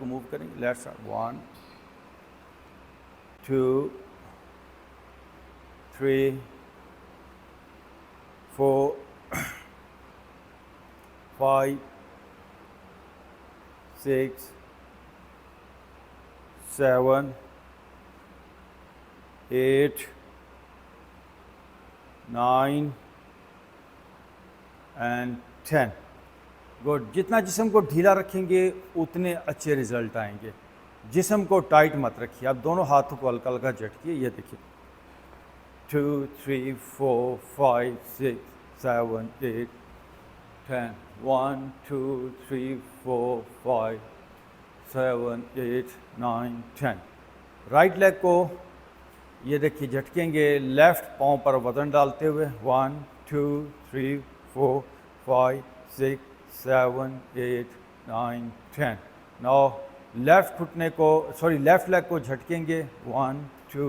Move करेंगे। Let's start 1 2 3 4 5 6 7 8 9 and 10। Good. जितना जिस्म को ढीला रखेंगे उतने अच्छे रिजल्ट आएंगे। जिस्म को टाइट मत रखिए। आप दोनों हाथों को हल्का हल्का झटकिए। ये देखिए 2 3 4 5 6 7 8 10 1 2 3 4 5 7 8 9 10। राइट लेग को ये देखिए झटकेंगे लेफ्ट पाँव पर वज़न डालते हुए 1 2 3 4 5 6 7 8 9 10। नाउ लेफ्ट घुटने को लेफ्ट लेग को झटकेंगे 1 2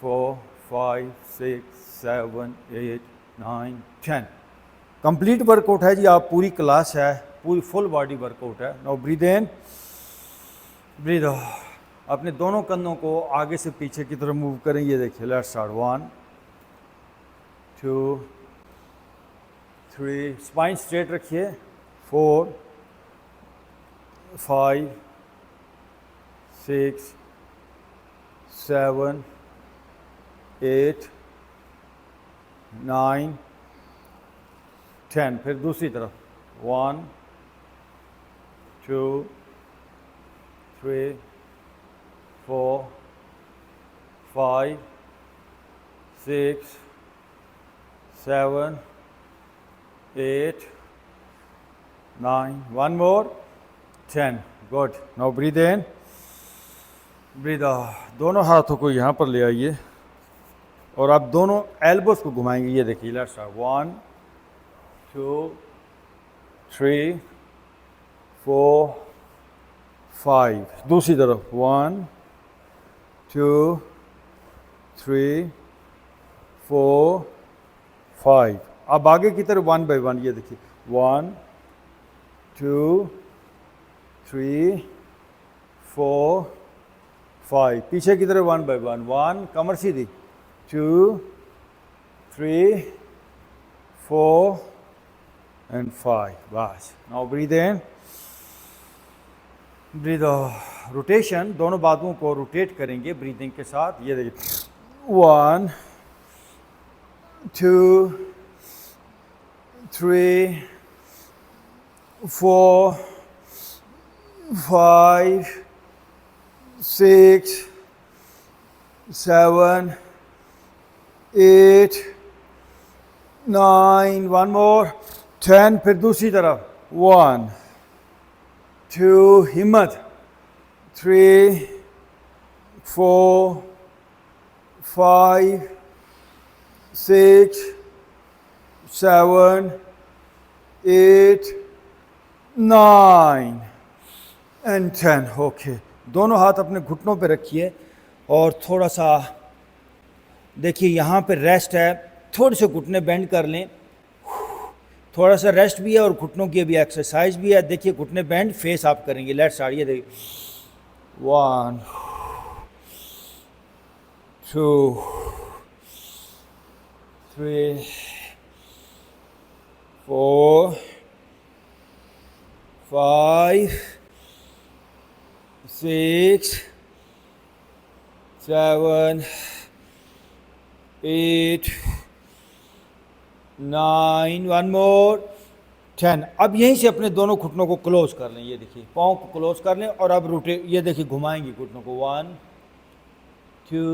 4 5 6 7 8 9 10। कंप्लीट वर्कआउट है जी। आप पूरी क्लास है, पूरी फुल बॉडी वर्कआउट है। Now breathe in breathe out. अपने दोनों कंधों को आगे से पीछे की तरफ मूव करें। ये देखिए लेट्स स्टार्ट 1 2 3 स्पाइन स्ट्रेट रखिए 4 5 6 7 8 9 10। फिर दूसरी तरफ 1 2 3 4 5 6 7 8 9 one more 10। Good. Now breathe in breathe out. दोनों हाथों को यहाँ पर ले आइए और आप दोनों एल्बोस को घुमाएंगे। ये देखिए लेट्स स्टार्ट 1 2 3 4 5। दूसरी तरफ 1 2 3 4 5। अब आगे की तरफ 1 बाय 1। ये देखिए 1 2 3 4 5। पीछे की तरफ 1 बाय 1 1 कमर सीधी 2 3 4 एंड 5। बस। Now breathe in breathe out. Rotation दोनों बाजुओं को रोटेट करेंगे ब्रीदिंग के साथ। ये देखिए 1 2 3 4 5 6 7 8 9 one more 10। फिर दूसरी तरफ 1 2 हिम्मत 3 4 5 6 7 8 9 एंड 10। ओके। दोनों हाथ अपने घुटनों पे रखिए और थोड़ा सा देखिए यहाँ पे रेस्ट है। थोड़े से घुटने बेंड कर लें। थोड़ा सा रेस्ट भी है और घुटनों की भी एक्सरसाइज भी है। देखिए घुटने बेंड फेस आप करेंगे। Let's start. ये देखिए 1 2 3 4 5 6 7 8 9 one more 10। अब यहीं से अपने दोनों घुटनों को क्लोज कर लें। ये देखिए पाँव को क्लोज कर लें और अब रोटेट। ये देखिए घुमाएंगे घुटनों को 1 2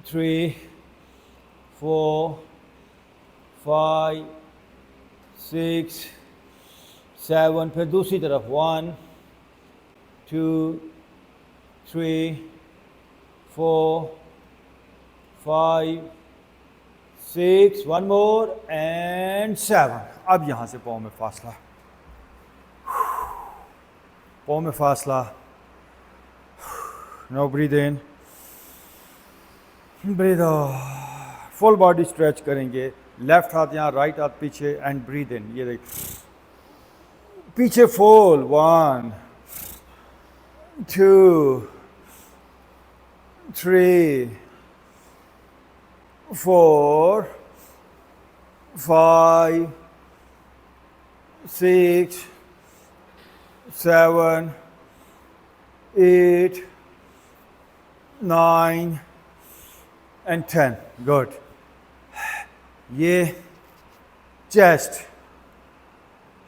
3 4 5 6 7। फिर दूसरी तरफ 1 2 3 4 5 6 one more and 7। अब यहाँ से पाँव में फासला, पाँव में फासला। Now breathe in breathe out. Full body stretch करेंगे। लेफ्ट हाथ यहाँ, राइट हाथ पीछे एंड ब्रीद इन। ये देखिए पीछे फोल्ड 1 2, 3, 4, 5, 6, 7, 8, 9 and 10. Good. ये चेस्ट,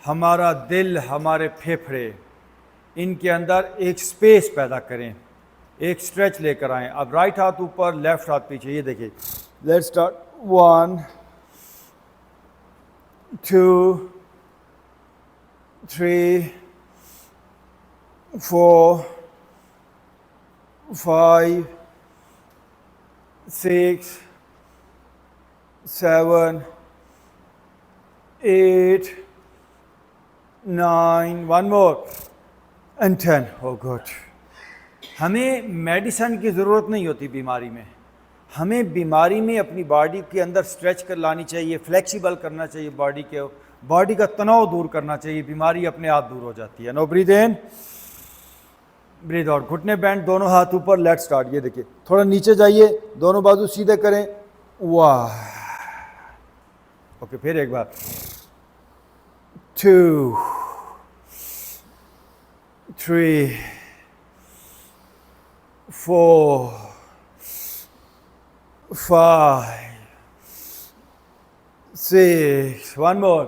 हमारा दिल, हमारे फेफड़े, इनके अंदर एक स्पेस पैदा करें, एक स्ट्रेच लेकर आएं. अब राइट हाथ ऊपर, लेफ्ट हाथ पीछे. ये देखिए. Let's start. 1, 2, 3, 4, 5, 6, 7, 8, 9, one more and 10. Oh good. हमें मेडिसिन की ज़रूरत नहीं होती बीमारी में. हमें बीमारी में अपनी बॉडी के अंदर स्ट्रेच कर लानी चाहिए, फ्लेक्सिबल करना चाहिए बॉडी के, बॉडी का तनाव दूर करना चाहिए. बीमारी अपने आप दूर हो जाती है. Now breathe in, breathe out. घुटने बैंड, दोनों हाथ ऊपर. Let's start. ये देखिए, थोड़ा नीचे जाइए, दोनों बाजू सीधे करें. वाह. ओके, फिर एक बार. 2, 3, 4, 5, 6, one more,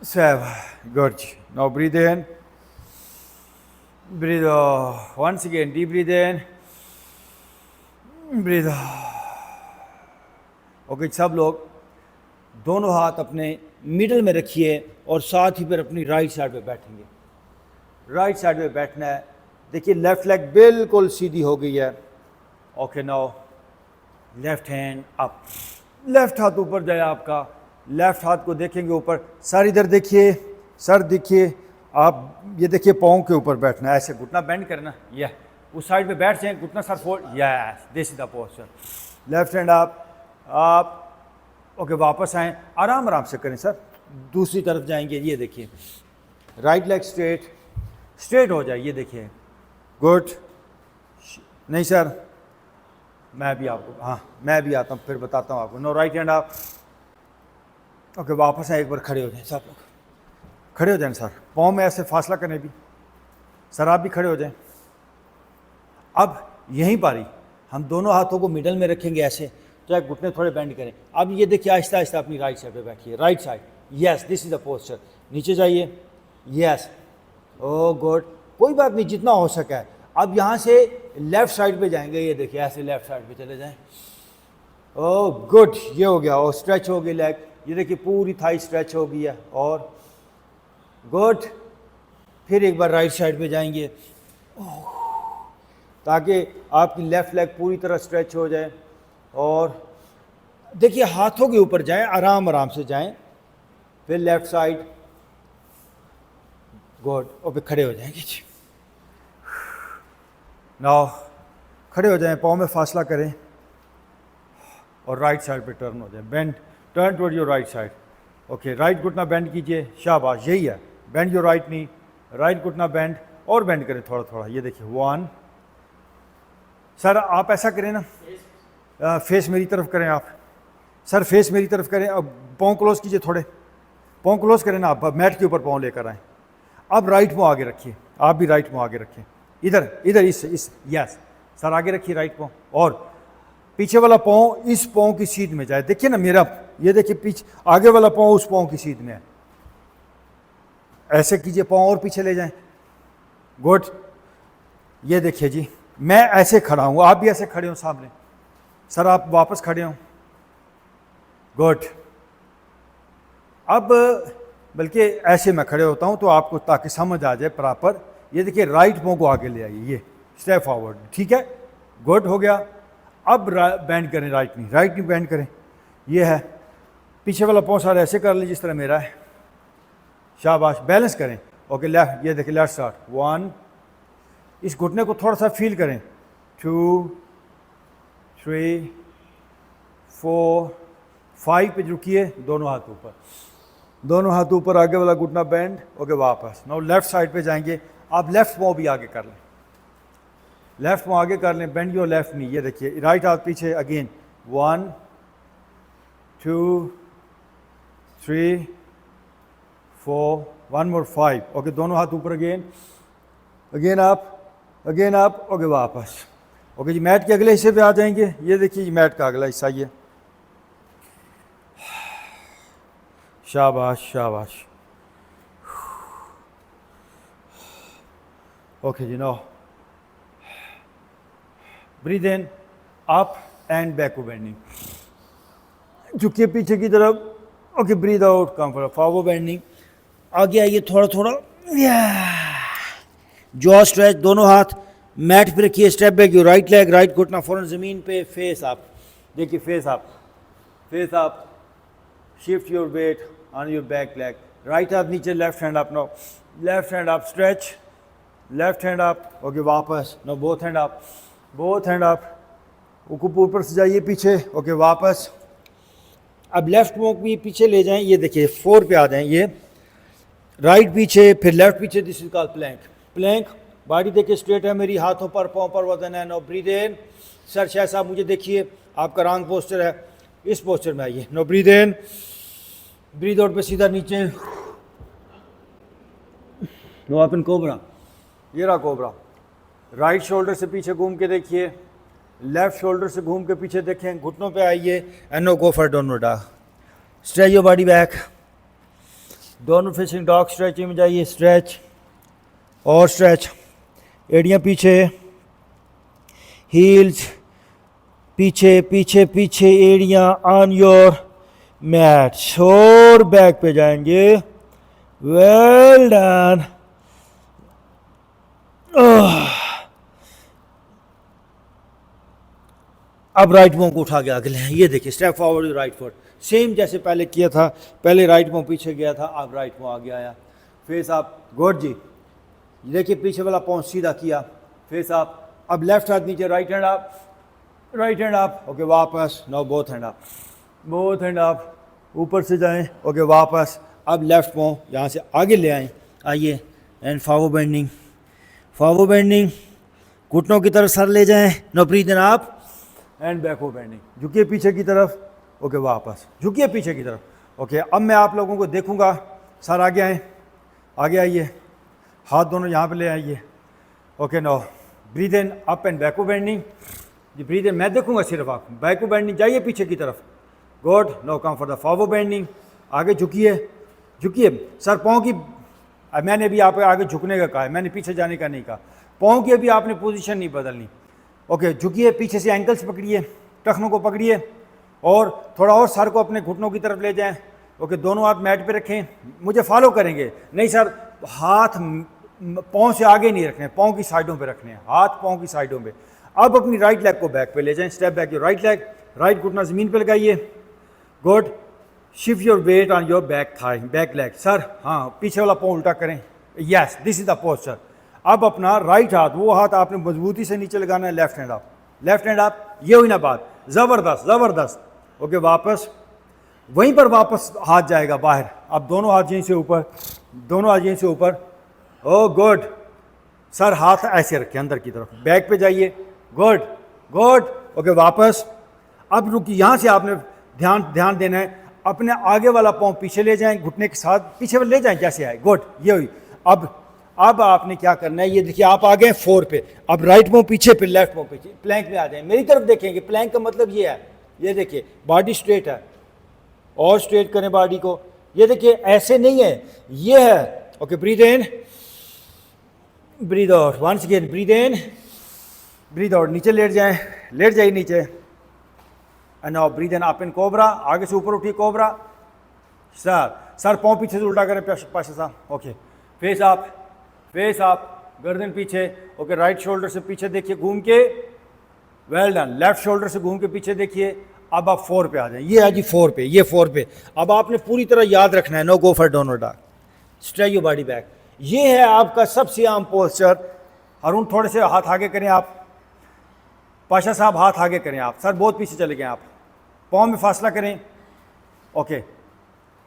7. Good. Now breathe in, breathe out. Once again, deep breathe in, breathe out. Okay, सब लोग दोनों हाथ अपने मिडल में रखिए और साथ ही फिर अपनी राइट साइड पे बैठेंगे. राइट साइड पे बैठना है. देखिए, लेफ्ट लेग बिल्कुल सीधी हो गई है. Okay, now left hand up. Left हाथ ऊपर जाए आपका. लेफ्ट हाथ को देखेंगे ऊपर. सर इधर देखिए, सर देखिए. आप ये देखिए, पाँव के ऊपर बैठना है. ऐसे घुटना बेंड करना. यह उस साइड पे बैठ जाए, घुटना sir fold. Yes, this is the posture. Left hand आप. ओके, वापस आएँ. आराम आराम से करें सर. दूसरी तरफ जाएंगे. ये देखिए, राइट लेग स्ट्रेट, स्ट्रेट हो जाए. ये देखिए. गुड. नहीं सर, मैं भी आपको, हाँ मैं भी आता हूँ, फिर बताता हूँ आपको. नो, राइट हैंड आप. ओके, वापस आए. एक बार खड़े हो जाएं सब लोग. खड़े हो जाएं सर. पाँव में ऐसे फासला करें भी. सर आप भी खड़े हो जाएं. अब यहीं पारी हम दोनों हाथों को मिडल में रखेंगे ऐसे, चाहे घुटने थोड़े बेंड करें. अब ये देखिए, आहिस्ता आहिस्ता अपनी राइट साइड पे बैठिए. Right side. Yes, this is the posture. नीचे जाइए. यस. ओ गुड. कोई बात नहीं, जितना हो सका है. अब यहाँ से लेफ्ट साइड पे जाएंगे. ये देखिए, ऐसे लेफ्ट साइड पे चले जाएं. ओ गुड. ये हो गया. और स्ट्रेच हो गई लेग. ये देखिए, पूरी थाई स्ट्रेच हो गई है. और गुड. फिर एक बार राइट साइड पे जाएंगे ताकि आपकी लेफ्ट लेग पूरी तरह स्ट्रेच हो जाए. और देखिए, हाथों के ऊपर जाएं, आराम आराम से जाएं. फिर लेफ्ट साइड. गुड. और फिर खड़े हो जाएंगे जी. नाउ खड़े हो जाएं, पाँव में फासला करें और राइट साइड पे टर्न हो जाएं. Bend, turn toward your right side. Okay, right घुटना बेंड कीजिए. शाबाश, यही है. Bend your right knee. Right घुटना बेंड. और बेंड करें थोड़ा थोड़ा. ये देखिए, 1. सर आप ऐसा करें ना, फेस मेरी तरफ करें आप. सर फेस मेरी तरफ करें. अब पाँव क्लोज कीजिए थोड़े. पाँव क्लोज करें ना आप. मैट के ऊपर पाँव लेकर आएँ. अब राइट पाँव आगे रखिए. आप भी राइट पाँव आगे रखें. इधर इधर इस यस सर, आगे रखिए राइट पाँव. और पीछे वाला पाँव इस पाँव की सीध में जाए. देखिए ना मेरा, ये देखिए, पीछे आगे वाला पाँव उस पाँव की सीध में है. ऐसे कीजिए, पाँव और पीछे ले जाएं. गुड. ये देखिए जी, मैं ऐसे खड़ा हूँ, आप भी ऐसे खड़े हो सामने. सर आप वापस खड़े हो. गुड. अब बल्कि ऐसे मैं खड़े होता हूँ तो आपको ताकि समझ आ जाए प्रॉपर. ये देखिए, राइट पाँव को आगे ले आइए. ये स्टेप फॉरवर्ड. ठीक है, गुड हो गया. अब बैंड करें right knee. Right knee band करें. ये है. पीछे वाला पाँव सारा ऐसे कर लीजिए जिस तरह मेरा है. शाबाश. बैलेंस करें. Okay, left. ये देखिए, लेफ्ट स्टार्ट. 1. इस घुटने को थोड़ा सा फील करें. 2, 3, 4, 5 पे रुकिए. दोनों हाथ ऊपर. दोनों हाथ ऊपर. आगे वाला घुटना बैंड. ओके, वापस. नाउ लेफ्ट साइड पे जाएंगे. आप लेफ्ट पाँव भी आगे कर लें, लेफ्ट पाँव आगे कर लें, बेंड योर लेफ्ट नी। ये देखिए राइट हाथ पीछे अगेन, 1 2 3 4 1 मोर 5। ओके, दोनों हाथ ऊपर अगेन, अगेन आप, ओके वापस। ओके जी, मैट के अगले हिस्से पे आ जाएंगे। ये देखिए मैट का अगला हिस्सा ये, शाबाश शाबाश। ओके जी, no breathe in, up and backward bending, झुकिए पीछे की तरफ। Okay, breathe out, come forward bending. आगे आइए थोड़ा थोड़ा, जॉ स्ट्रेच, दोनों हाथ मैट पे रखिए, step back, your right leg, right घुटना फौरन ज़मीन पे, फेस अप। देखिए face up, face up, shift your weight on your back leg, right हाथ नीचे, left hand up, no left hand up, stretch, left hand up. Okay वापस, no both hand up, both hand up, ऊपर से जाइए पीछे। Okay वापस, अब left walk भी पीछे ले जाएं। ये देखिए 4 पे आ जाएं, ये राइट पीछे, फिर लेफ्ट पीछे। This is called plank. Plank, body देखिए स्ट्रेट है मेरी, हाथों पर पाँव पर वजन है। नो ब्रीथ इन, सर शायद साहब मुझे देखिए, आपका रॉन्ग पोस्चर है, इस पोस्चर में आइए। No breathe in, breathe out पे सीधा नीचे। नो ओपन कोबरा, ये रहा कोबरा। राइट शोल्डर से पीछे घूम के देखिए, लेफ्ट शोल्डर से घूम के पीछे देखें, घुटनों पे आइए, and now go for downward dog. Stretch your body back, दोनों फेसिंग डॉग स्ट्रेचिंग में जाइए, स्ट्रेच और स्ट्रेच, एड़ियाँ पीछे, हील्स पीछे पीछे पीछे, एड़ियाँ ऑन योर मैट, और बैक पे जाएंगे। Well done. अब राइट पाँव को उठा के आगे लें। ये देखिए step forward, right foot, same जैसे पहले किया था। पहले राइट पाँव पीछे गया था, अब राइट पाँव आगे आया। फेस आप, गुड जी। देखिए पीछे वाला पाँव सीधा किया, फेस आप। अब लेफ्ट हाथ नीचे, right hand up, right hand up. Okay वापस, no both hand up, both hand up, ऊपर से जाएं। ओके वापस, अब लेफ्ट पाँव यहाँ से आगे ले आएँ, आइए, and forward bending, forward bending, घुटनों की तरफ सर ले जाएं। No breathe in up and backward bending, झुकिए पीछे की तरफ। ओके वापस, झुकिए पीछे की तरफ। ओके, अब मैं आप लोगों को देखूंगा, सर आगे आएँ, आगे आइए, हाथ दोनों यहाँ पे ले आइए। Okay, no breathe in up and backward bending. जी ब्रीथ इन, मैं देखूंगा सिर्फ, आप बैकवर्ड बेंडिंग, जाइए पीछे की तरफ। Good, now come for the forward bending. आगे झुकिए, झुकिए सर, पाँव की, मैंने भी आप आगे झुकने का कहा है, मैंने पीछे जाने का नहीं कहा। पाँव की अभी आपने पोजीशन नहीं बदलनी। ओके, झुकिए, पीछे से एंकल्स पकड़िए, टखनों को पकड़िए, और थोड़ा और सर को अपने घुटनों की तरफ ले जाएं। ओके, दोनों हाथ मैट पे रखें, मुझे फॉलो करेंगे। नहीं सर, हाथ पाँव से आगे नहीं रखने, पाँव की साइडों पे रखने हैं, हाथ पाँव की साइडों पे। अब अपनी राइट लेग को बैक पे ले जाएं, step back, your right leg, right घुटना ज़मीन पे लगाइए। Good, shift your weight on your back thigh, back leg. Sir हाँ, पीछे वाला पाँव उल्टा करें। Yes, this is the posture. अब अपना राइट हाथ, वो हाथ आपने मजबूती से नीचे लगाना है, left hand up, left hand up. ये हुई ना बात, ज़बरदस्त ज़बरदस्त। ओके वापस, वहीं पर वापस हाथ जाएगा बाहर। अब दोनों हाथ यहीं से ऊपर, दोनों हाथ यहीं से ऊपर। ओ गुड सर, हाथ ऐसे रखें अंदर की तरफ, बैक पे जाइए। Good good. ओके वापस। अब रुकिए, यहाँ से आपने ध्यान देना है, अपने आगे वाला पाँव पीछे ले जाएं, घुटने के साथ पीछे ले जाएं जैसे आए। गुड, ये हुई। अब आपने क्या करना है, ये देखिए आप आ गए 4 पे। अब राइट पाँव पीछे, फिर लेफ्ट पाँव पीछे, प्लैंक में आ जाए। मेरी तरफ देखेंगे, प्लैंक का मतलब ये है, ये देखिए बॉडी स्ट्रेट है, और स्ट्रेट करें बॉडी को। ये देखिए ऐसे नहीं है, ये है। Okay, breathe in, breathe out, once again, breathe in, breathe out. नीचे लेट जाएं, लेट जाइए नीचे। And now breathe in up in cobra, आगे से ऊपर उठिए कोबरा। सर पाँव पीछे से उल्टा करें पाशा साहब। ओके, फेस आप, फेस आप, गर्दन पीछे। ओके, राइट शोल्डर से पीछे देखिए घूम के, वेल डन। लेफ्ट शोल्डर से घूम के पीछे देखिए। अब आप 4 पे आ जाए, ये है जी 4 पे, ये 4 पे। अब आपने पूरी तरह याद रखना है, now go for downward dog, stretch your body back. ये है आपका सबसे आम पोस्चर। अरुण थोड़े से हाथ आगे करें आप, पाशा साहब हाथ आगे करें आप। सर बहुत पीछे चले गए आप, पाँव में फासला करें। ओके,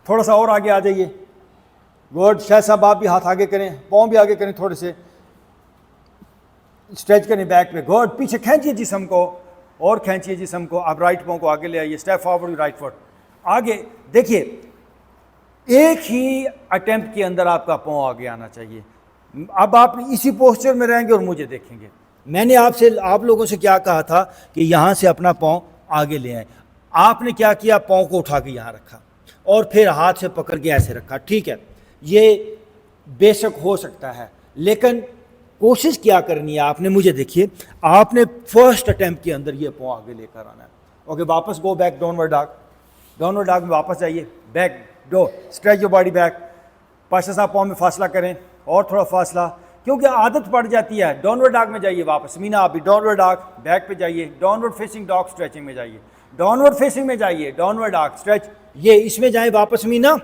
थोड़ा सा और आगे आ जाइए। गुड, शाह साहब आप भी हाथ आगे करें, पाँव भी आगे करें थोड़े से। स्ट्रेच करें बैक पे, गुड। पीछे खींचिए जिस्म को और खींचिए जिस्म को। आप राइट पाँव को आगे ले आइए, स्टेप फॉरवर्ड, राइट फुट आगे। देखिए एक ही अटेम्प्ट के अंदर आपका पाँव आगे आना चाहिए। अब आप इसी पोस्चर में रहेंगे और मुझे देखेंगे। मैंने आप लोगों से क्या कहा था कि यहाँ से अपना पाँव आगे ले आए। आपने क्या किया, पाँव को उठा के यहाँ रखा और फिर हाथ से पकड़ के ऐसे रखा। ठीक है, ये बेशक हो सकता है, लेकिन कोशिश क्या करनी है आपने, मुझे देखिए, आपने फर्स्ट अटेम्प्ट के अंदर ये पाँव आगे लेकर आना है। ओके, वापस गो बैक, डाउनवर्ड डॉग में वापस आइए, बैक डो, stretch your body back. Pasha साहब पाँव में फासला करें और थोड़ा फासला, क्योंकि आदत पड़ जाती है। डाउनवर्ड डॉग में जाइए वापस, मीना आप भी डाउनवर्ड डॉग, बैक पे जाइए, डाउनवर्ड फेसिंग डॉग स्ट्रेचिंग में जाइए, डाउनवर्ड फेसिंग में जाइए, डाउनवर्ड डॉग स्ट्रेच, ये इसमें जाए वापस मीना,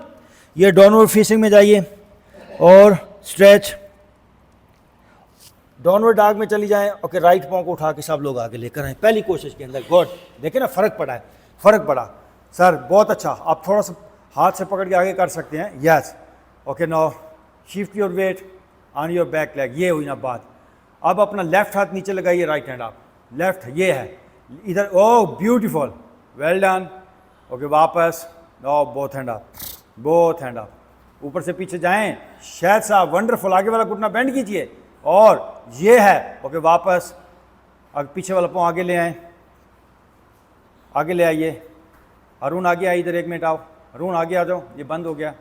ये डाउनवर्ड फेसिंग में जाइए और स्ट्रेच, डाउनवर्ड डॉग में चली जाएं। ओके, राइट पाँव को उठा के सब लोग आगे लेकर आए पहली कोशिश के अंदर। गुड, देखें ना फ़र्क पड़ा है, फ़र्क पड़ा सर, बहुत अच्छा। आप थोड़ा सा हाथ से पकड़ के आगे कर सकते हैं। Yes, okay, now shift your weight on your back leg, ये हुई ना बात। अब अपना लेफ्ट हाथ नीचे लगाइए, राइट हैंड आप, लेफ्ट ये है इधर, oh beautiful, well done. Okay, वापस, no both hand up, both hand up, ऊपर से पीछे जाएं, शायद साहब वंडरफुल। आगे वाला घुटना बेंड कीजिए और ये है। ओके, वापस, अब पीछे वाला पाँव आगे ले आएँ, आगे ले आइए। अरुण आगे आइए, इधर 1 मिनट आओ, अरुण आगे आ जाओ, ये बंद हो गया,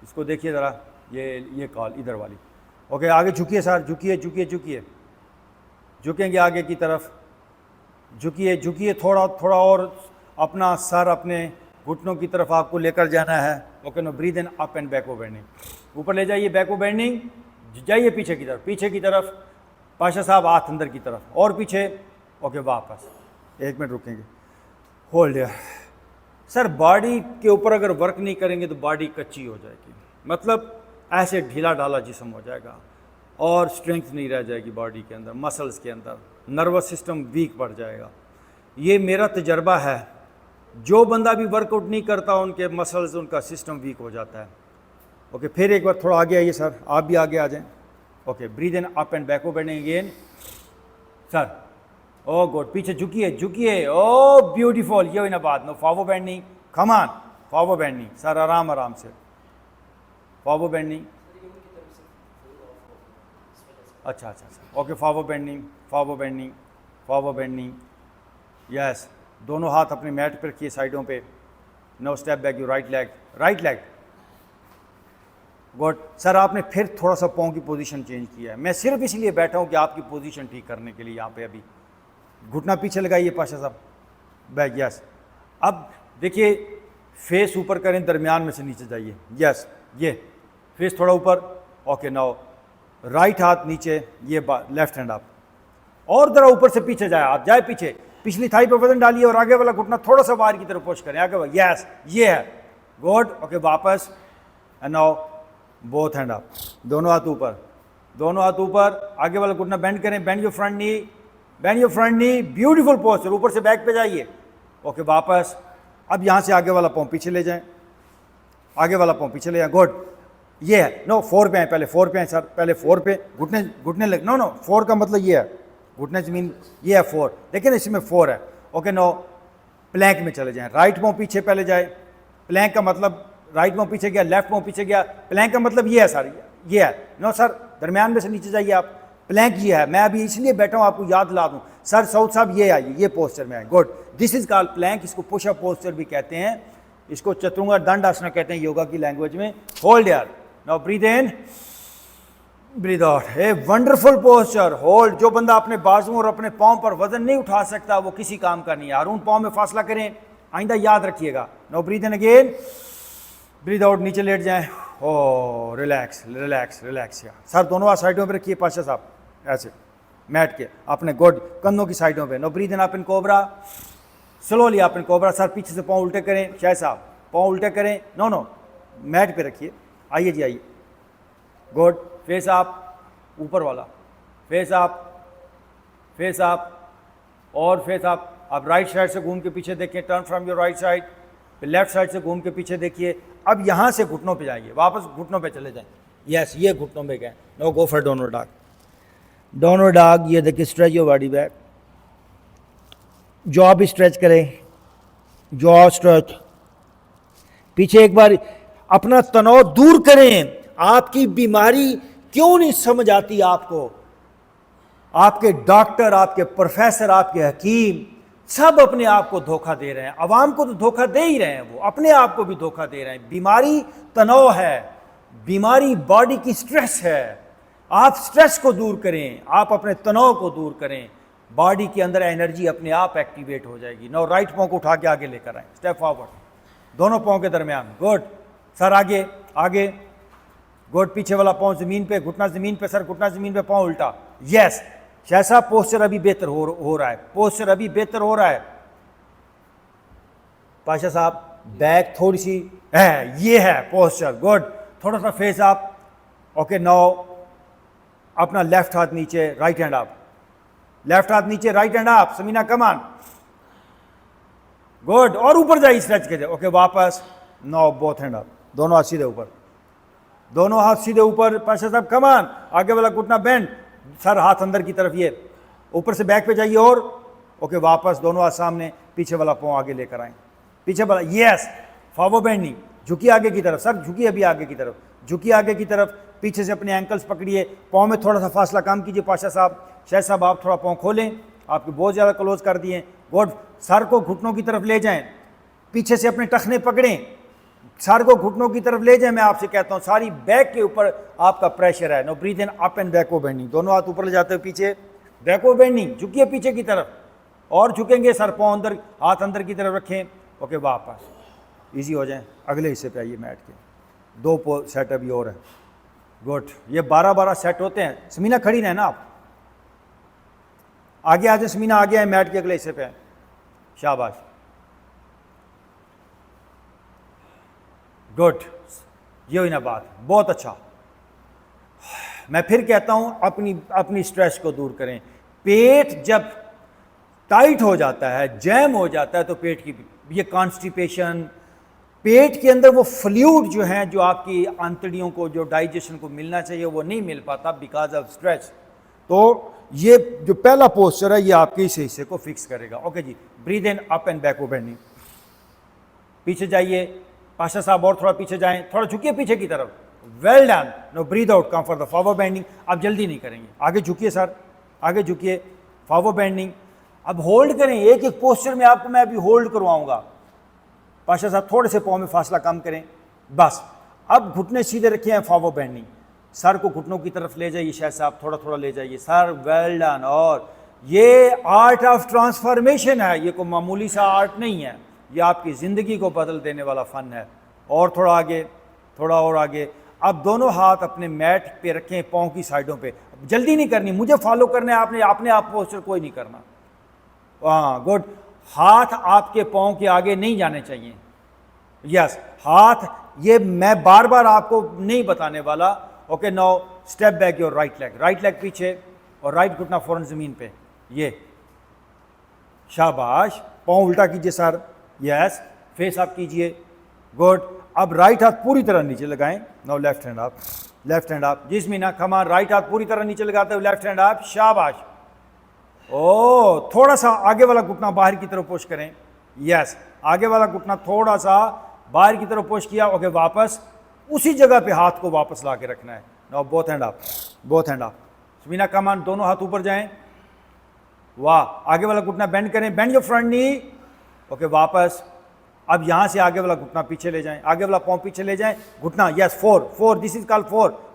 इसको देखिए ज़रा, ये कॉल इधर वाली। ओके, आगे झुकिए सर, झुकिए झुकिए झुकिए, झुकेंगे आगे की तरफ, झुकिए झुकिए, थोड़ा थोड़ा और अपना सर अपने घुटनों की तरफ आपको लेकर जाना है। Okay, no breathe in up and backward bending, ऊपर ले जाइए, बैकवर्ड बेंडिंग, जाइए पीछे की तरफ, पीछे की तरफ, पाशा साहब हाथ अंदर की तरफ और पीछे। ओके, वापस, 1 मिनट रुकेंगे, होल्ड यार। सर बॉडी के ऊपर अगर वर्क नहीं करेंगे तो बॉडी कच्ची हो जाएगी, मतलब ऐसे ढीला ढाला जिस्म हो जाएगा और स्ट्रेंथ नहीं रह जाएगी बॉडी के अंदर, मसल्स के अंदर, नर्वस सिस्टम वीक पड़ जाएगा। ये मेरा तजर्बा है, जो बंदा भी वर्कआउट नहीं करता उनके मसल्स, उनका सिस्टम वीक हो जाता है। ओके, फिर एक बार थोड़ा आगे आइए सर, आप भी आगे आ जाएं। Okay, breathe in up and backward bending again sir, oh good, पीछे झुकिए झुकिए, ओ ब्यूटीफुल, ये हुई ना बात। Now forward bending, come on, forward bending sir, आराम आराम से, फॉरवर्ड बेंडिंग, अच्छा अच्छा अच्छा। Okay, forward bending, forward bending, forward bending, yes. दोनों हाथ अपने मैट पर रखिए साइडों पे। Now step back, you right leg, right leg, good. Sir आपने फिर थोड़ा सा पाँव की पोजीशन चेंज किया है, मैं सिर्फ इसलिए बैठा हूँ कि आपकी पोजीशन ठीक करने के लिए। यहाँ पे अभी घुटना पीछे लगाइए पाशा साहब, बैक, यस। अब देखिए, फेस ऊपर करें, दरमियान में से नीचे जाइए, यस, ये फेस थोड़ा ऊपर। ओके, नाउ राइट हाथ नीचे, ये लेफ्ट हैंड आप, और जरा ऊपर से पीछे जाए, आप जाए पीछे, पिछली थाई पे वजन डालिए और आगे वाला घुटना थोड़ा सा बाहर की तरफ पुश करें, आगे, यस, ये है, गुड। ओके, वापस, and now both hand up, दोनों हाथ ऊपर, दोनों हाथ ऊपर, आगे वाला घुटना बेंड करें, bend your front knee, bend your front knee, beautiful posture, ऊपर से बैक पे जाइए। ओके, वापस, अब यहाँ से आगे वाला पाँव पीछे ले जाएं, आगे वाला पाँव पीछे ले जाएं, गुड। ये है, नो 4 पे हैं, पहले 4 पे हैं सर, पहले 4 पे, घुटने घुटने लग, नो नो 4 का मतलब ये है, घुटने ज़मीन, ये है 4, लेकिन इसमें 4 है। ओके, नो प्लैंक में चले जाएं, राइट पाँव पीछे पहले जाए, प्लैंक का मतलब राइट पाँव पीछे गया, लेफ्ट पाँव पीछे गया, प्लैंक का मतलब ये है सर, ये है। नो सर, दरमियान में से नीचे जाइए आप, प्लैंक ये है। मैं अभी इसलिए बैठा हूँ आपको याद दिला दूँ सर, सऊद साहब ये आइए, ये पोस्चर में है, good. This is called plank, इसको पुश अप पोस्चर भी कहते हैं, इसको चतुंगा दंड आसना कहते हैं योगा की लैंग्वेज में। होल्ड यार, now breathe in, breathe out, a wonderful posture, hold. जो बंदा अपने बाजुओं और अपने पाँव पर वजन नहीं उठा सकता वो किसी काम का नहीं है। अरुण पाँव में फासला करें, आइंदा याद रखिएगा। Now breathe in again, breathe out, नीचे लेट जाएं, ओ रिलैक्स रिलैक्स रिलैक्स। यार सर दोनों हाथ साइडों पे रखिए पाशा साहब, ऐसे मैट के अपने गुड कंधों की साइडों पे। Now breathe in up in cobra, slowly up in cobra. Sir पीछे से पाँव उल्टे करें, शायद साहब पाँव उल्टे करें, नो नो मैट पे रखिए, आइए जी आइए, गुड। फेस आप, ऊपर वाला फेस आप, फेस आप और फेस आप। आप राइट साइड से घूम के पीछे देखिए, turn from your right side, फिर लेफ्ट साइड से घूम के पीछे देखिए। अब यहाँ से घुटनों पे जाइए, वापस घुटनों पे चले जाएं, यस, ये घुटनों पे गए। Now go for downward dog, दोनों डाग, ये देखिए stretch your body back, jaw भी स्ट्रेच करें, जॉ स्ट्रेच, पीछे एक बार अपना तनाव दूर करें। आपकी बीमारी क्यों नहीं समझ आती आपको? आपके डॉक्टर, आपके प्रोफेसर, आपके हकीम सब अपने आप को धोखा दे रहे हैं। अवाम को तो धोखा दे ही रहे हैं, वो अपने आप को भी धोखा दे रहे हैं। बीमारी तनाव है, बीमारी बॉडी की स्ट्रेस है। आप स्ट्रेस को दूर करें, आप अपने तनाव को दूर करें, बॉडी के अंदर एनर्जी अपने आप एक्टिवेट हो जाएगी। नाउ राइट पांव को उठा के आगे लेकर आए, स्टेप फॉरवर्ड, दोनों पांव के दरमियान, गुड। सर आगे आगे, गुड। पीछे वाला पांव जमीन पे, घुटना जमीन पे, सर घुटना जमीन पे, पांव उल्टा, यस। जैसा पोस्चर अभी बेहतर हो रहा है, पोस्चर अभी बेहतर हो रहा है। पाशा साहब बैक थोड़ी सी है, ये है पोस्चर, गुड। थोड़ा सा फेस आप, ओके। नाउ अपना लेफ्ट हाथ नीचे, राइट हैंड अप, लेफ्ट हाथ नीचे, राइट हैंड अप, समीना कमान, गुड। और ऊपर जाइए, स्ट्रेच कीजिए, ओके। वापस, नाउ बोथ हैंड अप, दोनों हाथ सीधे ऊपर, दोनों हाथ सीधे ऊपर। पाशा साहब कमान, आगे वाला घुटना बेंड, सर हाथ अंदर की तरफ, ये ऊपर से बैक पे जाइए, और ओके। वापस दोनों हाथ सामने, पीछे वाला पांव आगे लेकर आए, पीछे वाला, यस। फॉरवर्ड बेंडिंग, झुकी आगे की तरफ, सर झुकी अभी आगे की तरफ, झुकी आगे की तरफ। पीछे से अपने एंकल्स पकड़िए, पाँव में थोड़ा सा फासला कम कीजिए। पाशा साहब, शायद साहब आप थोड़ा पाँव खोलें, आपके बहुत ज़्यादा क्लोज कर दिए, गुड। सर को घुटनों की तरफ ले जाएं, पीछे से अपने टखने पकड़ें, सर को घुटनों की तरफ ले जाएं। मैं आपसे कहता हूं, सारी बैक के ऊपर आपका प्रेशर है। Now breathe in, up and backward bending, दोनों हाथ ऊपर ले जाते हो, पीछे बैकवर्ड बेंडिंग, झुकिए पीछे की तरफ, और झुकेंगे, सर पाँव अंदर, हाथ अंदर की तरफ रखें, ओके। वापस इजी हो जाए। अगले हिस्से पे आइए मैट के, दो सेट अभी और है, गुड। ये 12-12 सेट होते हैं। समीना खड़ी रहे ना आप, आगे आ जाए समीना, आगे आए मैट के अगले हिस्से पे, शाबाश, गुड। ये हुई ना बात, बहुत अच्छा। मैं फिर कहता हूं, अपनी स्ट्रेस को दूर करें। पेट जब टाइट हो जाता है, जैम हो जाता है, तो पेट की ये कॉन्स्टिपेशन, पेट के अंदर वो फ्लूइड जो हैं, जो आपकी आंतड़ियों को, जो डाइजेशन को मिलना चाहिए, वो नहीं मिल पाता बिकॉज ऑफ स्ट्रेस। तो ये जो पहला पोस्चर है, ये आपके इस हिस्से को फिक्स करेगा, ओके जी। Breathe in, up and backward bending, पीछे जाइए। पाशा साहब और थोड़ा पीछे जाएं, थोड़ा झुकिए पीछे की तरफ, well done. Now breathe out, come for the forward bending. अब जल्दी नहीं करेंगे, आगे झुकिए सर, आगे झुकिए, फॉरवर्ड बेंडिंग। अब होल्ड करें, एक एक पोस्चर में आपको मैं अभी होल्ड करवाऊंगा। पाशा साहब थोड़े से पाँव में फासला कम करें, बस। अब घुटने सीधे रखे हैं, फॉरवर्ड बेंडिंग, सर को घुटनों की तरफ ले जाइए, शायद साहब थोड़ा थोड़ा ले जाइए, सर वेल डन। और ये आर्ट ऑफ ट्रांसफॉर्मेशन है, ये कोई मामूली सा आर्ट नहीं है, ये आपकी ज़िंदगी को बदल देने वाला फ़न है। और थोड़ा आगे, थोड़ा और आगे। अब दोनों हाथ अपने मैट पे रखें, पाँव की साइडों पे, जल्दी नहीं करनी, मुझे फॉलो करना है आपने, अपने आप पोस्चर कोई नहीं करना। हाँ गुड। हाथ आपके पाँव के आगे नहीं जाने चाहिए, यस। हाथ, ये मैं बार बार आपको नहीं बताने वाला, okay. Now step back your right leg, right leg पीछे, और राइट घुटना फौरन ज़मीन पे, ये शाबाश। पाँव उल्टा कीजिए सर, यस। फेस अप कीजिए, गुड। अब राइट हाथ पूरी तरह नीचे लगाएं। Now left hand up, left hand up, जिसमीना कमान, राइट हाथ पूरी तरह नीचे लगाते हो, लेफ्ट हैंड अप, शाबाश। ओ थोड़ा सा आगे वाला घुटना बाहर की तरफ पुश करें, यस। आगे वाला घुटना थोड़ा सा बाहर की तरफ पुश किया, ओके। वापस उसी जगह पे हाथ को वापस ला के रखना है। Now both hand up, both hand up, मीना कमान, दोनों हाथ ऊपर जाएं, वाह। आगे वाला घुटना बेंड करें, bend your front knee, okay. वापस अब यहां से आगे वाला घुटना पीछे ले जाएं, आगे वाला पाँव पीछे ले जाएं, घुटना, yes. Four, this is called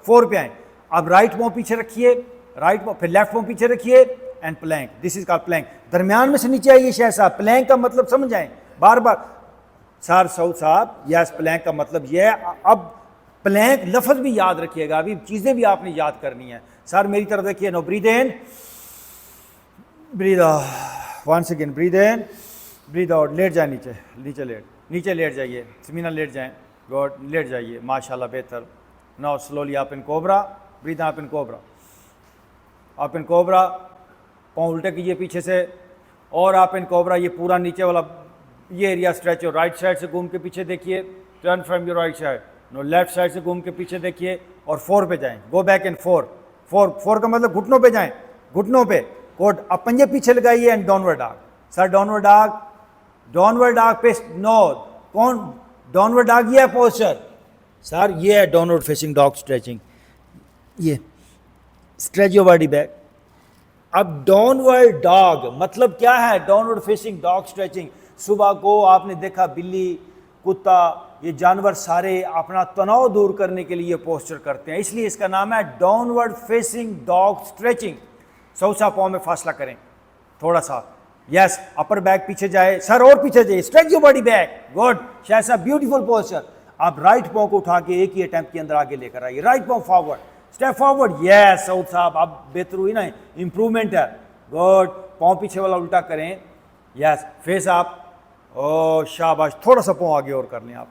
four पे आए। अब राइट पाँव पीछे रखिए, राइट पाँव, फिर लेफ्ट पाँव पीछे रखिए, and plank, this is called plank. दरमियान में से नीचे आइए शायद साहब, प्लैंक का मतलब समझ आए बार बार, सर सऊद साहब, यस। प्लैंक का मतलब यह है। अब प्लैंक लफ्ज़ भी याद रखिएगा, अभी चीज़ें भी आपने याद करनी है। सर मेरी तरफ देखिए, no breathe in, breathe out, once again breathe in, breathe out. लेट जाए नीचे, नीचे लेट जाइए, समीना लेट जाएं, गुड। लेट जाइए, माशाल्लाह, बेहतर। Now slowly up in cobra, breathe up in cobra, up in cobra. पाँव उल्टे कीजिए पीछे से, और अप इन कोबरा। ये पूरा नीचे वाला ये एरिया स्ट्रेच हो, राइट साइड से घूम के पीछे देखिए, turn from your right side, now left side से घूम के पीछे देखिए, और 4 पे जाएं, गो बैक इन 4 का मतलब घुटनों पे जाएं, घुटनों पे कोट, अब पंजे पीछे लगाइए and downward dog. Sir downward dog पे नो, कौन डाउनवर्ड डॉग, ये है पोस्चर सर, ये है डाउनवर्ड फेसिंग डॉग स्ट्रेचिंग। ये स्ट्रेच योर बॉडी बैक। अब डाउनवर्ड डॉग मतलब क्या है? Downward facing dog stretching. सुबह को आपने देखा बिल्ली, कुत्ता, ये जानवर सारे अपना तनाव दूर करने के लिए पोस्चर करते हैं, इसलिए इसका नाम है downward facing dog stretching. Sousa पाँव में फासला करें थोड़ा सा, यस, अपर बैक पीछे जाए सर, और पीछे जाइए, stretch your body back, good, ऐसा ब्यूटीफुल पोस्चर। आप राइट पाँव को उठा के एक ही अटेम्प्ट के अंदर आगे लेकर आइए, राइट पाँव forward, step forward, yes Saud साहब, अब बेहतर हुई ना, इंप्रूवमेंट है, गुड। पाँव पीछे वाला उल्टा करें, यस, फेस आप, ओ शाबाश, थोड़ा सा पाँव आगे और कर लें आप,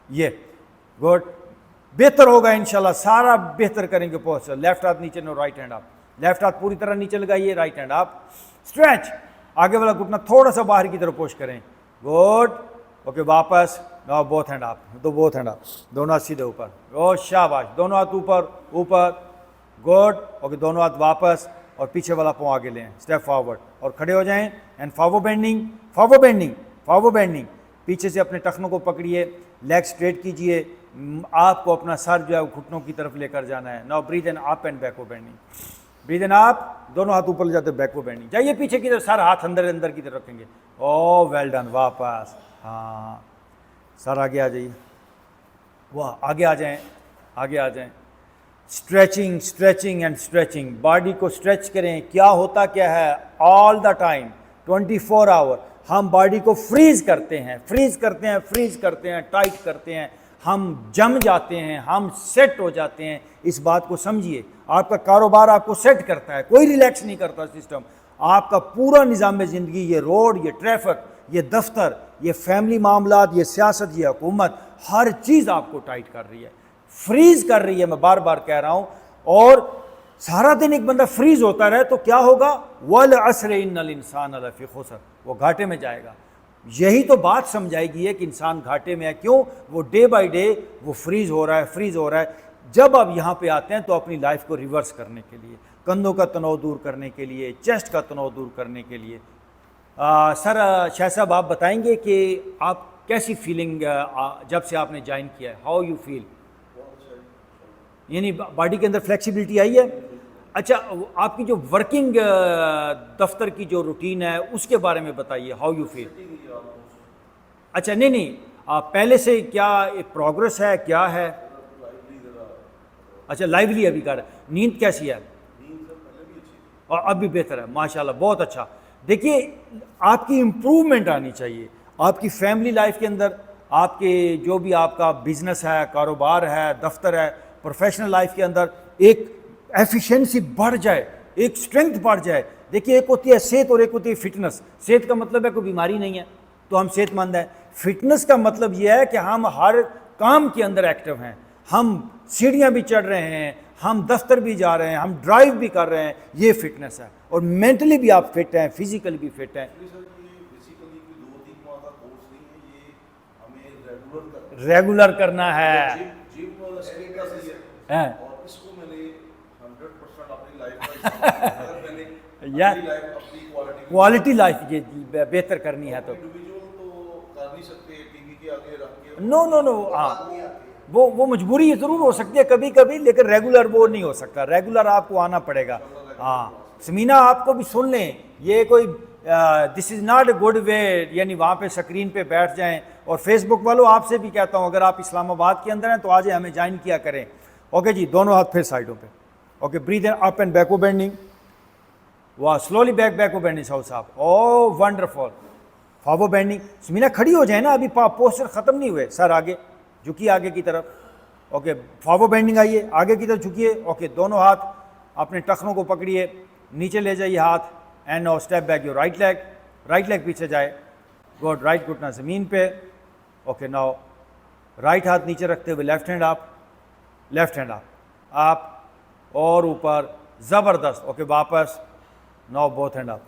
ये गुड, बेहतर होगा इंशाल्लाह, सारा बेहतर करेंगे पोस्चर। लेफ्ट हाथ नीचे, नो राइट हैंड आप, लेफ्ट हाथ पूरी तरह नीचे लगाइए, राइट हैंड आप, स्ट्रेच, आगे वाला घुटना थोड़ा सा बाहर की तरफ पुश करें, गुड, ओके, वापस, नाउ बोथ हैंड आप, तो बोथ हैंड आप, दोनों हाथ सीधे ऊपर, ओ शाबाश, दोनों हाथ ऊपर ऊपर, गुड, ओके, दोनों हाथ वापस और पीछे वाला पाँव आगे लें, स्टेप फॉरवर्ड और खड़े हो जाएं and forward bending, forward bending, forward bending, पीछे से अपने टखनों को पकड़िए, लेग स्ट्रेट कीजिए, आपको अपना सर जो है घुटनों की तरफ लेकर जाना है। Now breathe in up and backward bending, breathe in up, दोनों हाथ ऊपर ले जाते, बैकवर्ड बेंडिंग, जाइए पीछे की तरफ, सर हाथ अंदर अंदर की तरफ रखेंगे, ओ वेल डन, वापस, हाँ सर आगे आ जाइए, वाह आगे आ जाएं, आगे आ जाएं, stretching stretching and stretching, body को स्ट्रेच करें। क्या होता क्या है, ऑल द टाइम 24 आवर हम बॉडी को फ्रीज करते हैं, फ्रीज करते हैं, फ्रीज करते हैं, टाइट करते हैं, हम जम जाते हैं, हम सेट हो जाते हैं। इस बात को समझिए, आपका कारोबार आपको सेट करता है, कोई रिलैक्स नहीं करता सिस्टम, आपका पूरा निज़ाम ज़िंदगी, ये रोड, ये ट्रैफिक, ये दफ्तर, ये फैमिली मामलात, ये सियासत, ये हुकूमत, हर चीज़ आपको टाइट कर रही है, फ्रीज कर रही है, मैं बार बार कह रहा हूँ। और सारा दिन एक बंदा फ्रीज होता रहे तो क्या होगा, वल अस्र इन्नल इंसान लफी खुसर, वो घाटे में जाएगा। यही तो बात समझाएगी है कि इंसान घाटे में है, क्यों? वो डे बाय डे वो फ्रीज हो रहा है, फ्रीज हो रहा है। जब आप यहाँ पे आते हैं तो अपनी लाइफ को रिवर्स करने के लिए, कंधों का तनाव दूर करने के लिए, चेस्ट का तनाव दूर करने के लिए, सर शाह साहब आप बताएंगे कि आप कैसी फीलिंग जब से आपने ज्वाइन किया है, हाउ यू फील, यानी बॉडी के अंदर फ्लेक्सिबिलिटी आई है? अच्छा, आपकी जो वर्किंग दफ्तर की जो रूटीन है उसके बारे में बताइए, हाउ यू फील? अच्छा, नहीं, पहले से क्या प्रोग्रेस है, क्या है? अच्छा, लाइवली अभी कर, नींद कैसी है? और अब भी बेहतर है, माशाल्लाह, बहुत अच्छा। देखिए, आपकी इम्प्रूवमेंट आनी चाहिए आपकी फैमिली लाइफ के अंदर, आपके जो भी आपका बिजनेस है, कारोबार है, दफ्तर है, प्रोफेशनल लाइफ के अंदर एक एफिशिएंसी बढ़ जाए, एक स्ट्रेंथ बढ़ जाए। देखिए, एक होती है सेहत और एक होती है फिटनेस। सेहत का मतलब है कोई बीमारी नहीं है तो हम सेहतमंद हैं। फिटनेस का मतलब यह है कि हम हर काम के अंदर एक्टिव हैं, हम सीढ़ियाँ भी चढ़ रहे हैं, हम दफ्तर भी जा रहे हैं, हम ड्राइव भी कर रहे हैं, ये फिटनेस है। और मेंटली भी आप फिट हैं, फिजिकली भी फिट हैं। रेगुलर करना है, यार क्वालिटी लाइफ ये बेहतर करनी है तो नो, हाँ, वो मजबूरी ज़रूर हो सकती है कभी कभी, लेकिन रेगुलर वो नहीं हो सकता, रेगुलर आपको आना पड़ेगा। हाँ समीना, आपको भी सुन लें, ये कोई this is not a good way, यानी वहाँ पे स्क्रीन पे बैठ जाएं। और फेसबुक वालों, आपसे भी कहता हूँ, अगर आप इस्लामाबाद के अंदर हैं तो आज हमें ज्वाइन किया करें। ओके जी, दोनों हाथ फिर साइडों पे, okay, breathe in up and backward bending, वाह, स्लोली बैकवर्ड बेंडिंग साउथ साहब, oh wonderful, forward bending. Sameena खड़ी हो जाए ना, अभी पोस्चर ख़त्म नहीं हुए, सर आगे झुकिए, आगे की तरफ, ओके, फॉरवर्ड बेंडिंग आइए, आगे की तरफ झुकिए, ओके, दोनों हाथ अपने टखनों को पकड़िए, नीचे ले जाइए हाथ, and now step back your right leg पीछे जाए, गुड, राइट घुटना ज़मीन पे, ओके, नाउ राइट हाथ नीचे रखते हुए लेफ्ट हैंड आप और ऊपर, ज़बरदस्त, ओके, वापस, नाउ बोथ हैंड आप,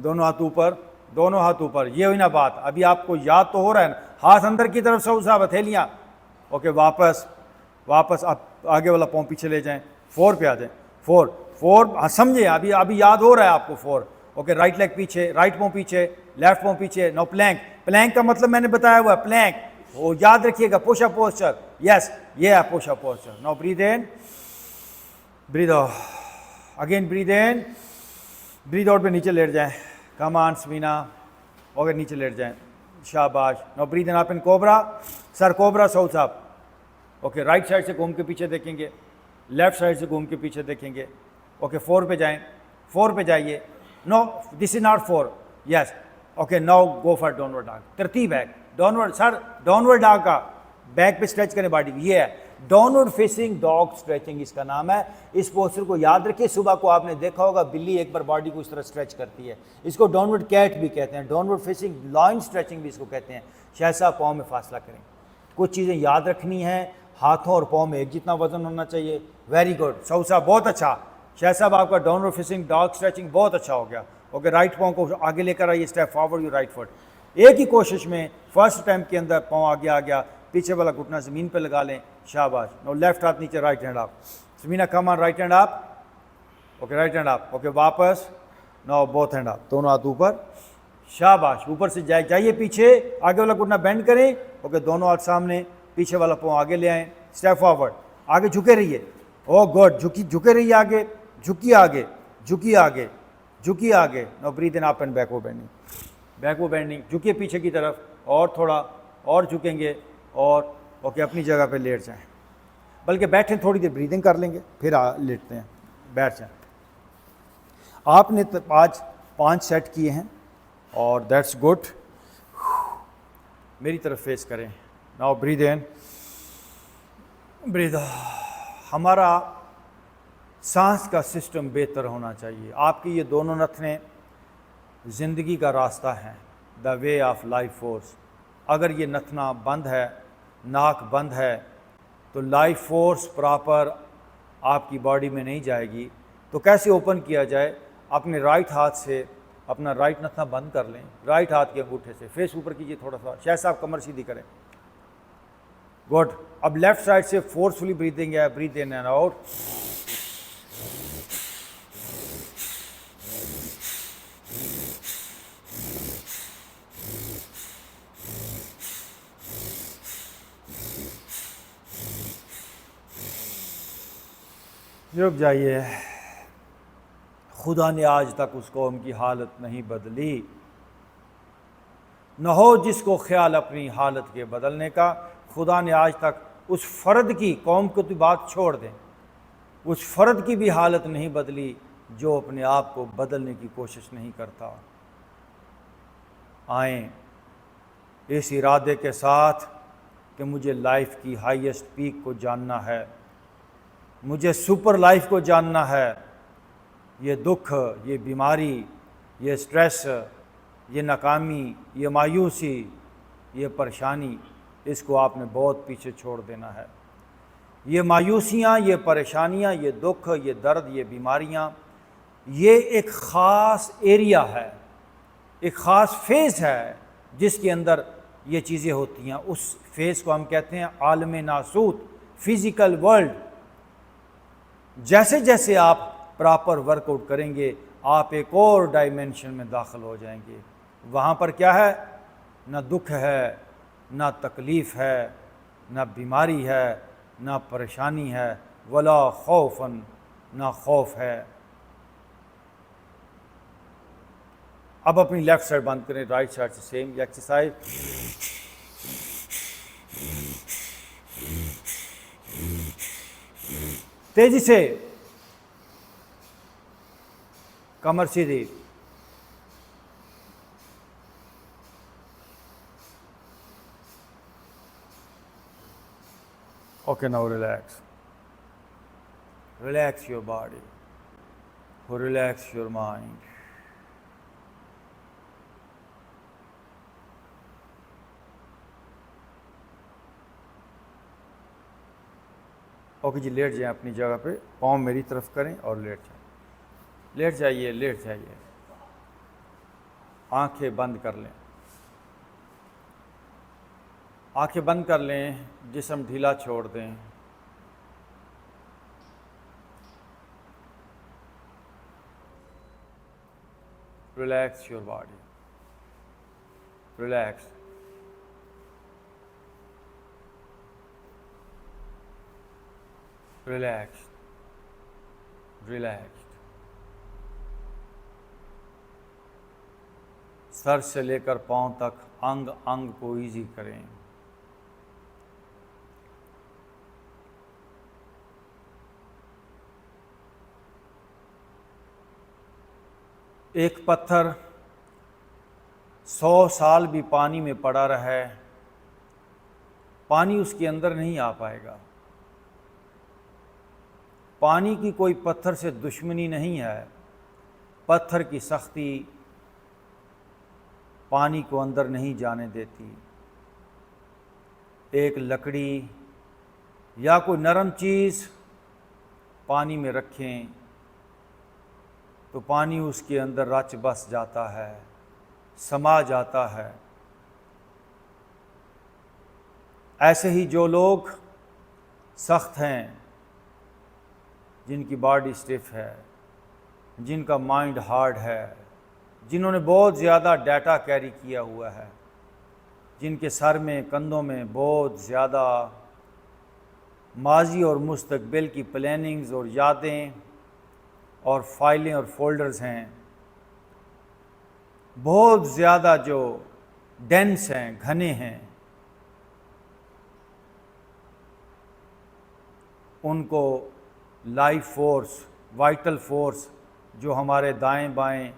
दोनों हाथ ऊपर, ये हुई ना बात। अभी आपको याद तो हो रहा है ना, हाथ अंदर की तरफ से साहब, हथेलियाँ, ओके, वापस आप आगे वाला पाँव पीछे ले जाएं, 4 पे आ जाएं, 4, 4, हाँ समझे, अभी अभी याद हो रहा है आपको 4। ओके, राइट लेग पीछे, राइट पाँव पीछे, लेफ्ट पाँव पीछे। नो प्लैंक, प्लैंक का मतलब मैंने बताया हुआ है, प्लैंक, वो याद रखिएगा। पुश अप पोस्चर, यस ये है push up posture. Now breathe in, breathe out, again breathe in, breathe out पे नीचे लेट जाएं। कम ऑन समीना, ओके नीचे लेट जाएं, शाबाश। Now breathe in up in cobra, sir cobra, साउथ अप। ओके, राइट साइड से घूम के पीछे देखेंगे, लेफ्ट साइड से घूम के पीछे देखेंगे। ओके, 4 पे जाएं, 4 पे जाइए। No this is not 4, yes. Okay, now go for downward dog, तरतीब है। डाउनवर्ड सर, डाउनवर्ड डॉग का बैक पे स्ट्रेच करें बॉडी, ये है डाउनवर्ड फेसिंग डॉग स्ट्रेचिंग इसका नाम है। इस पोस्चर को याद रखिए। सुबह को आपने देखा होगा बिल्ली एक बार बॉडी को इस तरह स्ट्रेच करती है, इसको डाउनवर्ड कैट भी कहते हैं, डाउनवर्ड फेसिंग लॉइन स्ट्रेचिंग भी इसको कहते हैं। शहसा पाँव में फासला करें। कुछ चीज़ें याद रखनी है, हाथों और पाँव में एक जितना वजन होना चाहिए। वेरी गुड सऊसा, बहुत अच्छा। शाह साहब आपका डाउनवर्ड फेसिंग डॉग स्ट्रेचिंग बहुत अच्छा हो गया। ओके, राइट पाँव को आगे लेकर आइए, step forward, you right foot. एक ही कोशिश में फर्स्ट अटैम्प्ट के अंदर पाँव आगे आ गया, पीछे वाला घुटना ज़मीन पे लगा लें, शाबाश। नो लेफ्ट हाथ नीचे, right hand up, Sameena come on, right hand up. Okay, right hand up, okay वापस। नो बोथ हैंड अप, दोनों हाथ ऊपर, शाबाश। ऊपर से जाइए पीछे, आगे वाला घुटना बेंड करें। ओके, दोनों हाथ सामने, पीछे वाला पाँव आगे ले आएँ, स्टेप फॉरवर्ड, आगे झुके रहिए। ओ गुड, झुके रहिए आगे, झुकिए आगे, झुकिए आगे, झुकिए आगे। No breathe in up and backward bending, backward bending, झुकिए पीछे की तरफ, और थोड़ा और झुकेंगे, और ओके अपनी जगह पे लेट जाएं। बल्कि बैठें, थोड़ी देर ब्रीदिंग कर लेंगे, फिर लेटते हैं, बैठ जाएं। आपने तो आज 5 सेट किए हैं और दैट्स गुड। मेरी तरफ फेस करें। Now breathe in, breathe out. हमारा सांस का सिस्टम बेहतर होना चाहिए। आपकी ये दोनों नथने ज़िंदगी का रास्ता है, the way of life force. अगर ये नथना बंद है, नाक बंद है, तो लाइफ फोर्स प्रॉपर आपकी बॉडी में नहीं जाएगी। तो कैसे ओपन किया जाए? अपने राइट हाथ से अपना राइट नथना बंद कर लें, राइट हाथ के अंगूठे से फेस ऊपर कीजिए थोड़ा सा, शायद साहब कमर सीधी करें। गुड। अब लेफ्ट साइड से फोर्सफुली ब्रीदिंग है, ब्रीथ इन एंड आउट। रुक जाइए। खुदा ने आज तक उस कौम की हालत नहीं बदली, न हो जिसको ख्याल अपनी हालत के बदलने का। खुदा ने आज तक उस फ़र्द की, कौम को तो बात छोड़ दें, उस फ़र्द की भी हालत नहीं बदली जो अपने आप को बदलने की कोशिश नहीं करता। आएँ इस इरादे के साथ कि मुझे लाइफ की हाईएस्ट पीक को जानना है, मुझे सुपर लाइफ को जानना है। ये दुख, ये बीमारी, ये स्ट्रेस, ये नाकामी, ये मायूसी, ये परेशानी, इसको आपने बहुत पीछे छोड़ देना है। ये मायूसियाँ, ये परेशानियाँ, ये दुख, ये दर्द, ये बीमारियाँ, ये एक ख़ास एरिया है, एक ख़ास फेज़ है जिसके अंदर ये चीज़ें होती हैं। उस फेज़ को हम कहते हैं आलम नासूत, फिज़िकल वर्ल्ड। जैसे जैसे आप प्रॉपर वर्कआउट करेंगे, आप एक और डायमेंशन में दाखिल हो जाएंगे। वहाँ पर क्या है? ना दुख है, ना तकलीफ़ है, ना बीमारी है, ना परेशानी है, वला खौफन, ना खौफ है। अब अपनी लेफ़्ट साइड बंद करें, राइट साइड से सेम एक्सरसाइज। तेजी से, कमर सीधी। Okay, now relax, relax your body, relax your mind. Okay जी, लेट जाएं अपनी जगह पे, पाँव मेरी तरफ करें और लेट जाएं। लेट जाइए, लेट जाइए, आंखें बंद कर लें, आंखें बंद कर लें, जिस्म ढीला छोड़ दें। Relax your body. Relax. Relaxed. Relaxed. Sir से लेकर पांव तक अंग अंग को इजी करें। एक पत्थर 100 साल भी पानी में पड़ा रहे, पानी उसके अंदर नहीं आ पाएगा। पानी की कोई पत्थर से दुश्मनी नहीं है, पत्थर की सख्ती पानी को अंदर नहीं जाने देती। एक लकड़ी या कोई नरम चीज़ पानी में रखें तो पानी उसके अंदर रच बस जाता है, समा जाता है। ऐसे ही जो लोग सख्त हैं, जिनकी बॉडी स्टिफ है, जिनका माइंड हार्ड है, जिन्होंने बहुत ज़्यादा डाटा कैरी किया हुआ है, जिनके सर में कंधों में बहुत ज़्यादा माजी और मुस्तकबिल की प्लानिंग्स और यादें और फाइलें और फोल्डर्स हैं, बहुत ज़्यादा जो डेंस हैं, घने हैं, उनको लाइफ फोर्स, वाइटल फोर्स जो हमारे दाएं बाएं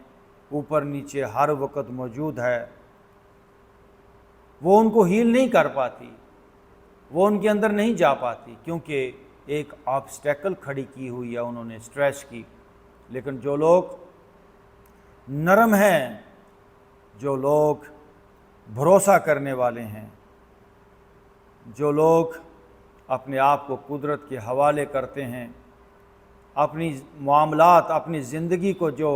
ऊपर नीचे हर वक्त मौजूद है, वो उनको हील नहीं कर पाती, वो उनके अंदर नहीं जा पाती, क्योंकि एक ऑब्स्टेकल खड़ी की हुई है उन्होंने, स्ट्रेस की। लेकिन जो लोग नरम हैं, जो लोग भरोसा करने वाले हैं, जो लोग अपने आप को कुदरत के हवाले करते हैं, अपनी मामलात, अपनी ज़िंदगी को जो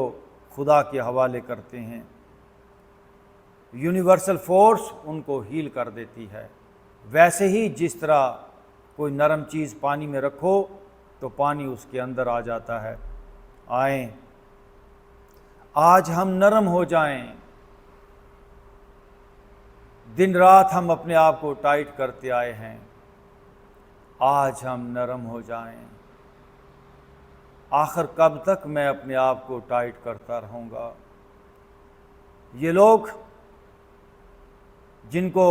खुदा के हवाले करते हैं, यूनिवर्सल फोर्स उनको हील कर देती है। वैसे ही जिस तरह कोई नरम चीज़ पानी में रखो तो पानी उसके अंदर आ जाता है। आएं, आज हम नरम हो जाएं। दिन रात हम अपने आप को टाइट करते आए हैं, आज हम नरम हो जाएं। आखिर कब तक मैं अपने आप को टाइट करता रहूँगा? ये लोग जिनको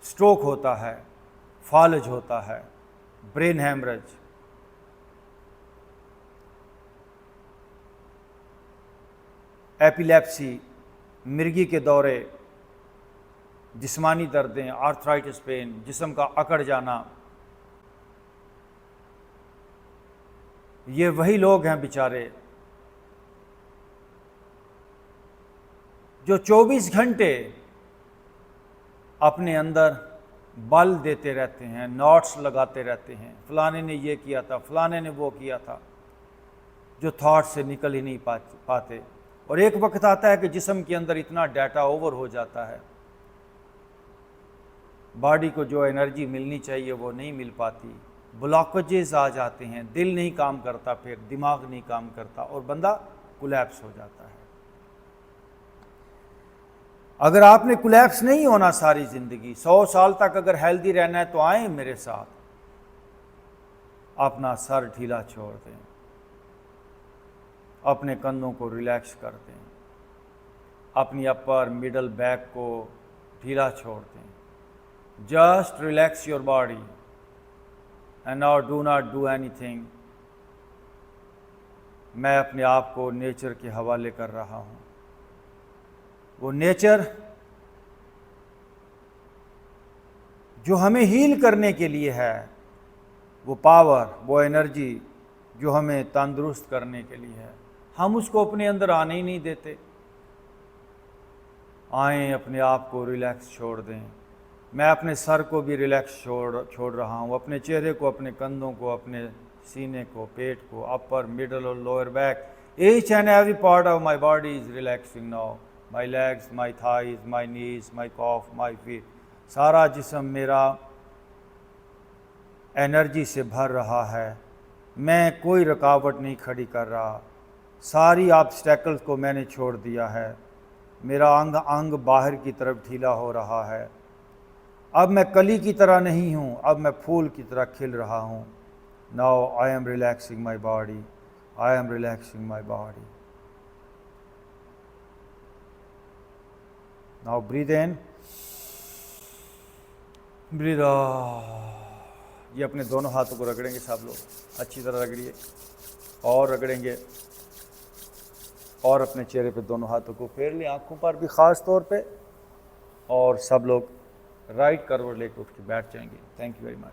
स्ट्रोक होता है, फालज होता है, ब्रेन हैमरेज, एपिलेप्सी, मिर्गी के दौरे, जिस्मानी दर्दें, आर्थराइटिस पेन, जिस्म का अकड़ जाना, ये वही लोग हैं बेचारे जो 24 घंटे अपने अंदर बल देते रहते हैं, नोट्स लगाते रहते हैं, फलाने ने ये किया था, फलाने ने वो किया था, जो थॉट से निकल ही नहीं पाते। और एक वक्त आता है कि जिस्म के अंदर इतना डाटा ओवर हो जाता है, बॉडी को जो एनर्जी मिलनी चाहिए वो नहीं मिल पाती, ब्लॉकेजेस आ जाते हैं, दिल नहीं काम करता, फिर दिमाग नहीं काम करता और बंदा कोलैप्स हो जाता है। अगर आपने कोलैप्स नहीं होना सारी ज़िंदगी, 100 साल तक अगर हेल्दी रहना है तो आए मेरे साथ, अपना सर ढीला छोड़ दें, अपने कंधों को रिलैक्स कर दें, अपनी अपर मिडल बैक को ढीला छोड़ दें। Just relax your body and now do not do anything. मैं अपने आप को नेचर के हवाले कर रहा हूँ। वो नेचर जो हमें हील करने के लिए है, वो पावर, वो एनर्जी जो हमें तंदुरुस्त करने के लिए है, हम उसको अपने अंदर आने ही नहीं देते। आएँ, अपने आप को रिलैक्स छोड़ दें। मैं अपने सर को भी रिलैक्स छोड़ रहा हूँ, अपने चेहरे को, अपने कंधों को, अपने सीने को, पेट को, अपर मिडल और lower back, each and every part of my body is relaxing now. My legs, my thighs, my knees, my calf, my feet, सारा जिस्म मेरा एनर्जी से भर रहा है। मैं कोई रुकावट नहीं खड़ी कर रहा, सारी ऑब्स्टेकल्स को मैंने छोड़ दिया है। मेरा अंग अंग बाहर की तरफ ढीला हो रहा है। अब मैं कली की तरह नहीं हूँ, अब मैं फूल की तरह खिल रहा हूँ। Now I am relaxing my body, I am relaxing my body. Now breathe in, breathe out. ये अपने दोनों हाथों को रगड़ेंगे सब लोग, अच्छी तरह रगड़िए और रगड़ेंगे, और अपने चेहरे पे दोनों हाथों को फेर लें, आंखों पर भी ख़ास तौर पे, और सब लोग राइट करवट लेकर उठ के बैठ जाएंगे। Thank you very much.